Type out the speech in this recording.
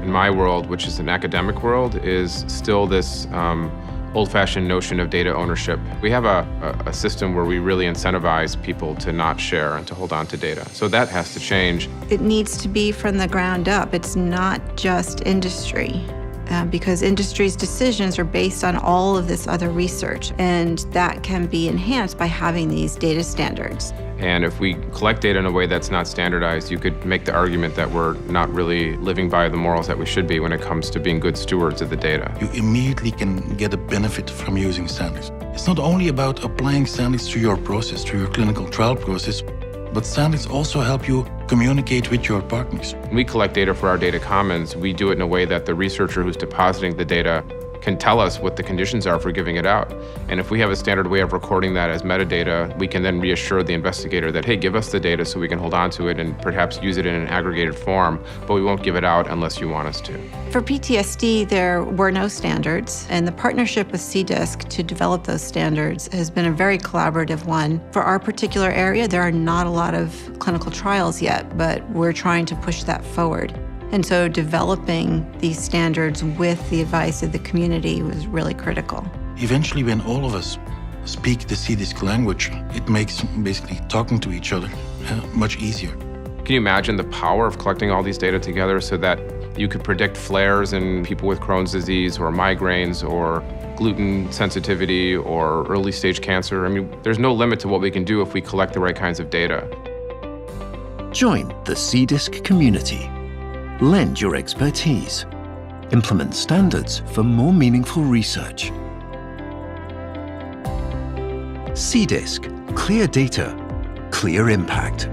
in my world, which is an academic world, is still this old-fashioned notion of data ownership. We have a system where we really incentivize people to not share and to hold on to data. So that has to change. It needs to be from the ground up. It's not just industry, because industry's decisions are based on all of this other research, and that can be enhanced by having these data standards. And if we collect data in a way that's not standardized, you could make the argument that we're not really living by the morals that we should be when it comes to being good stewards of the data. You immediately can get a benefit from using standards. It's not only about applying standards to your process, to your clinical trial process, but standards also help you communicate with your partners. When we collect data for our data commons, we do it in a way that the researcher who's depositing the data can tell us what the conditions are for giving it out. And if we have a standard way of recording that as metadata, we can then reassure the investigator that, hey, give us the data so we can hold on to it and perhaps use it in an aggregated form, but we won't give it out unless you want us to. For PTSD, there were no standards, and the partnership with CDISC to develop those standards has been a very collaborative one. For our particular area, there are not a lot of clinical trials yet, but we're trying to push that forward. And so developing these standards with the advice of the community was really critical. Eventually, when all of us speak the CDISC language, it makes basically talking to each other much easier. Can you imagine the power of collecting all these data together so that you could predict flares in people with Crohn's disease or migraines or gluten sensitivity or early stage cancer? I mean, there's no limit to what we can do if we collect the right kinds of data. Join the CDISC community. Lend your expertise. Implement standards for more meaningful research. CDISC, clear data, clear impact.